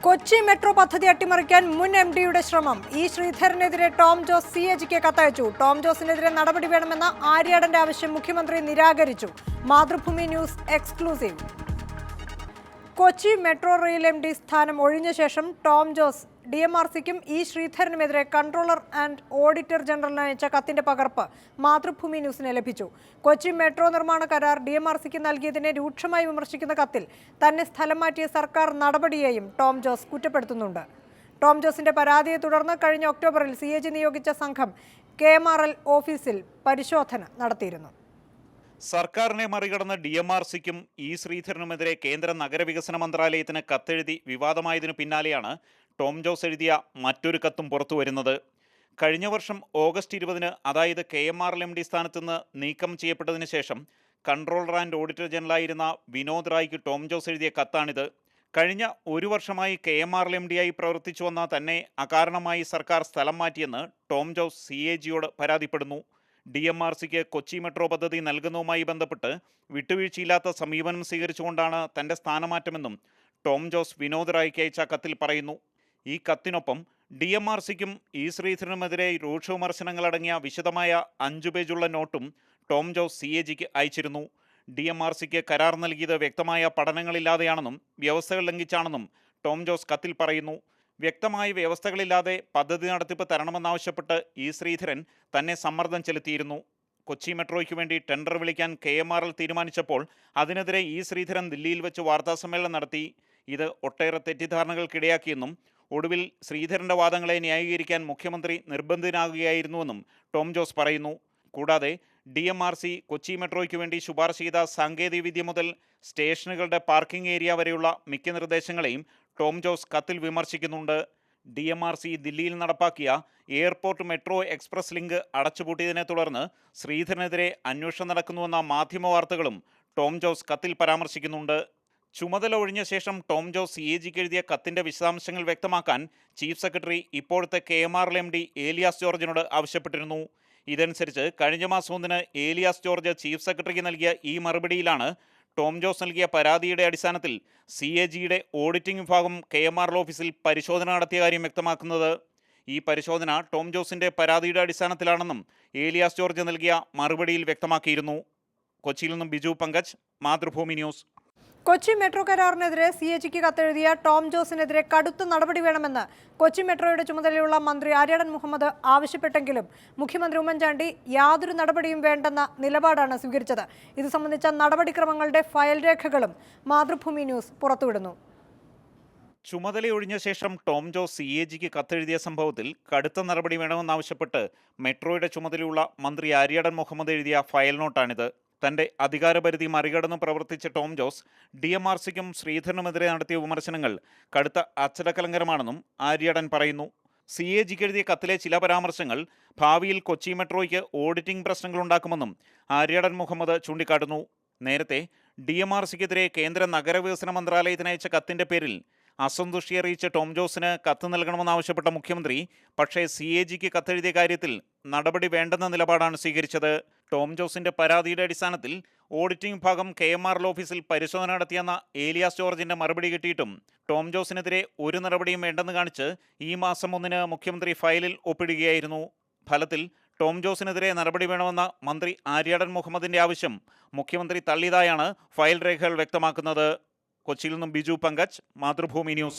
Kochi metro പദ്ധതി അട്ടിമറിക്കാൻ മുൻ എംഡിയുടെ ശ്രമം. ഇ ശ്രീധരനെതിരെ ടോം ജോസ് സിഎജിക്ക് കത്തയച്ചു. ടോം ജോസിനെതിരെ നടപടി വേണമെന്ന ആര്യാടന്റെ ആവശ്യം മുഖ്യമന്ത്രി നിരാകരിച്ചു. Mathrubhumi news exclusive. Kochi metro rail MD സ്ഥാനം ഒഴിഞ്ഞ ശേഷം ടോം ജോസ് DMRCക്കും ഇ ശ്രീധരനുമെതിരെ കൺട്രോളർ ആൻഡ് ഓഡിറ്റർ ജനറലിന് അയച്ച കത്തിന്റെ പകർപ്പ് മാതൃഭൂമി ന്യൂസിന് ലഭിച്ചു. കൊച്ചി മെട്രോ നിർമ്മാണ കരാർ DMRCക്ക് നൽകിയതിനെ രൂക്ഷമായി വിമർശിക്കുന്ന കത്തിൽ തന്നെ സ്ഥലം മാറ്റിയ സർക്കാർ നടപടിയെയും ടോം ജോസ് കുറ്റപ്പെടുത്തുന്നുണ്ട്. ടോം ജോസിന്റെ പരാതിയെ തുടർന്ന് കഴിഞ്ഞ ഒക്ടോബറിൽ CAG നിയോഗിച്ച സംഘം KMRL ഓഫീസിൽ പരിശോധന നടത്തിയിരുന്നു. സർക്കാരിനെ മറികടന്ന് DMRCക്കും ഇ ശ്രീധരനുമെതിരെ കേന്ദ്ര നഗരവികസന മന്ത്രാലയത്തിന് കത്തെഴുതി വിവാദമായതിനു പിന്നാലെയാണ് ടോം ജോസ് എഴുതിയ മറ്റൊരു കത്തും പുറത്തുവരുന്നത്. കഴിഞ്ഞ വർഷം ഓഗസ്റ്റ് 20-ന്, അതായത് KMRL MD സ്ഥാനത്ത് നിന്ന് നീക്കം ചെയ്യപ്പെട്ടതിന് ശേഷം കൺട്രോളർ ആൻഡ് ഓഡിറ്റർ ജനറലായിരുന്ന വിനോദ് റായ്ക്ക് ടോം ജോസ് എഴുതിയ കത്താണിത്. കഴിഞ്ഞ ഒരു വർഷമായി KMRL MD ആയി പ്രവർത്തിച്ചു വന്ന തന്നെ അകാരണമായി സർക്കാർ സ്ഥലം മാറ്റിയെന്ന് ടോം ജോസ് CAGയോട് പരാതിപ്പെടുന്നു. DMRCക്ക് കൊച്ചി മെട്രോ പദ്ധതി നൽകുന്നതുമായി ബന്ധപ്പെട്ട് വിട്ടുവീഴ്ചയില്ലാത്ത സമീപനം സ്വീകരിച്ചുകൊണ്ടാണ് തൻ്റെ സ്ഥാനമാറ്റമെന്നും ടോം ജോസ് വിനോദ് റായ്ക്ക് അയച്ച കത്തിൽ പറയുന്നു. ഈ കത്തിനൊപ്പം DMRCക്കും ഇ ശ്രീധരനുമെതിരെ രൂക്ഷ വിമർശനങ്ങളടങ്ങിയ വിശദമായ 5 പേജുള്ള നോട്ടും ടോം ജോസ് CAGക്ക് അയച്ചിരുന്നു. DMRCക്ക് കരാർ നൽകിയത് വ്യക്തമായ പഠനങ്ങളില്ലാതെയാണെന്നും വ്യവസ്ഥകൾ ലംഘിച്ചാണെന്നും ടോം ജോസ് കത്തിൽ പറയുന്നു. വ്യക്തമായ വ്യവസ്ഥകളില്ലാതെ പദ്ധതി നടത്തിപ്പ് തരണമെന്നാവശ്യപ്പെട്ട് ഇ ശ്രീധരൻ തന്നെ സമ്മർദ്ദം ചെലുത്തിയിരുന്നു. കൊച്ചി മെട്രോയ്ക്ക് വേണ്ടി ടെൻഡർ വിളിക്കാൻ KMRL തീരുമാനിച്ചപ്പോൾ അതിനെതിരെ ഇ ശ്രീധരൻ ദില്ലിയിൽ വെച്ച് വാർത്താസമ്മേളനം നടത്തി. ഇത് ഒട്ടേറെ തെറ്റിദ്ധാരണകൾക്കിടയാക്കിയെന്നും ഒടുവിൽ ശ്രീധരന്റെ വാദങ്ങളെ ന്യായീകരിക്കാൻ മുഖ്യമന്ത്രി നിർബന്ധിതനാകുകയായിരുന്നുവെന്നും ടോം ജോസ് പറയുന്നു. കൂടാതെ DMRC കൊച്ചി മെട്രോയ്ക്ക് വേണ്ടി ശുപാർശ ചെയ്ത സാങ്കേതികവിദ്യ മുതൽ സ്റ്റേഷനുകളുടെ പാർക്കിംഗ് ഏരിയ വരെയുള്ള മിക്ക നിർദ്ദേശങ്ങളെയും ടോം ജോസ് കത്തിൽ വിമർശിക്കുന്നുണ്ട്. DMRC ദില്ലിയിൽ നടപ്പാക്കിയ എയർപോർട്ട് മെട്രോ എക്സ്പ്രസ് ലിങ്ക് അടച്ചുപൂട്ടിയതിനെ തുടർന്ന് ശ്രീധരനെതിരെ അന്വേഷണം നടക്കുന്നുവെന്ന മാധ്യമ വാർത്തകളും ടോം ജോസ് കത്തിൽ പരാമർശിക്കുന്നുണ്ട്. ചുമതല ഒഴിഞ്ഞ ശേഷം ടോം ജോസ് CAGക്ക് എഴുതിയ കത്തിന്റെ വിശദാംശങ്ങൾ വ്യക്തമാക്കാൻ ചീഫ് സെക്രട്ടറി ഇപ്പോഴത്തെ KMRL MD ഏലിയാസ് ജോർജിനോട് ആവശ്യപ്പെട്ടിരുന്നു. ഇതനുസരിച്ച് കഴിഞ്ഞ മാസം 1-ന് ഏലിയാസ് ജോർജ് ചീഫ് സെക്രട്ടറിക്ക് നൽകിയ ഈ മറുപടിയിലാണ് ടോം ജോസ് നൽകിയ പരാതിയുടെ അടിസ്ഥാനത്തിൽ CAGയുടെ ഓഡിറ്റിംഗ് വിഭാഗം KMRL ഓഫീസിൽ പരിശോധന നടത്തിയ കാര്യം വ്യക്തമാക്കുന്നത്. ഈ പരിശോധന ടോം ജോസിന്റെ പരാതിയുടെ അടിസ്ഥാനത്തിലാണെന്നും ഏലിയാസ് ജോർജ് നൽകിയ മറുപടിയിൽ വ്യക്തമാക്കിയിരുന്നു. കൊച്ചിയിൽ നിന്നും ബിജു പങ്കജ്, മാതൃഭൂമി ന്യൂസ്. കൊച്ചി മെട്രോ കരാറിനെതിരെ CAGക്ക് കത്തെഴുതിയ ടോം ജോസിനെതിരെ കടുത്ത നടപടി വേണമെന്ന് കൊച്ചി മെട്രോയുടെ ചുമതലയുള്ള മന്ത്രി ആര്യാടൻ മുഹമ്മദ് ആവശ്യപ്പെട്ടെങ്കിലും മുഖ്യമന്ത്രി ഉമ്മൻചാണ്ടി യാതൊരു നടപടിയും വേണ്ടെന്ന നിലപാടാണ് സ്വീകരിച്ചത്. ഇത് സംബന്ധിച്ച നടപടിക്രമങ്ങളുടെ ഫയൽ രേഖകളും മാതൃഭൂമി ന്യൂസ് പുറത്തുവിടുന്നു. ചുമതലയൊഴിഞ്ഞ ശേഷം ടോം ജോസ് CAGക്ക് കത്തെഴുതിയ സംഭവത്തിൽ കടുത്ത നടപടി വേണമെന്നാവശ്യപ്പെട്ട് മെട്രോയുടെ ചുമതലയുള്ള മന്ത്രി ആര്യാടൻ മുഹമ്മദ് എഴുതിയ ഫയൽ നോട്ടാണിത്. തൻ്റെ അധികാരപരിധി മറികടന്ന് പ്രവർത്തിച്ച ടോം ജോസ് DMRCക്കും ശ്രീധരനുമെതിരെ നടത്തിയ വിമർശനങ്ങൾ കടുത്ത അച്ചടക്കലംഘനമാണെന്നും ആര്യാടൻ പറയുന്നു. CAGക്ക് എഴുതിയ കത്തിലെ ചില പരാമർശങ്ങൾ ഭാവിയിൽ കൊച്ചി മെട്രോയ്ക്ക് ഓഡിറ്റിംഗ് പ്രശ്നങ്ങളുണ്ടാക്കുമെന്നും ആര്യാടൻ മുഹമ്മദ് ചൂണ്ടിക്കാട്ടുന്നു. നേരത്തെ DMRCക്കെതിരെ കേന്ദ്ര നഗരവികസന മന്ത്രാലയത്തിന് അയച്ച കത്തിന്റെ പേരിൽ അസന്തുഷ്ടി അറിയിച്ച ടോം ജോസിന് കത്ത് നൽകണമെന്നാവശ്യപ്പെട്ട മുഖ്യമന്ത്രി പക്ഷേ CAGക്ക് കത്തെഴുതിയ കാര്യത്തിൽ നടപടി വേണ്ടെന്ന നിലപാടാണ് സ്വീകരിച്ചത്. ടോം ജോസിന്റെ പരാതിയുടെ അടിസ്ഥാനത്തിൽ ഓഡിറ്റിംഗ് വിഭാഗം KMRL ഓഫീസിൽ പരിശോധന നടത്തിയെന്ന ഏലിയാസ് ജോർജിന്റെ മറുപടി കിട്ടിയിട്ടും ടോം ജോസിനെതിരെ ഒരു നടപടിയും വേണ്ടെന്ന് കാണിച്ച് ഈ മാസം 1-ന് മുഖ്യമന്ത്രി ഫയലിൽ ഒപ്പിടുകയായിരുന്നു. ഫലത്തിൽ ടോം ജോസിനെതിരെ നടപടി വേണമെന്ന മന്ത്രി ആര്യാടൻ മുഹമ്മദിന്റെ ആവശ്യം മുഖ്യമന്ത്രി തള്ളിയതായാണ് ഫയൽ രേഖകൾ വ്യക്തമാക്കുന്നത്. കൊച്ചിയിൽ നിന്നും ബിജു പങ്കജ്, മാതൃഭൂമി ന്യൂസ്.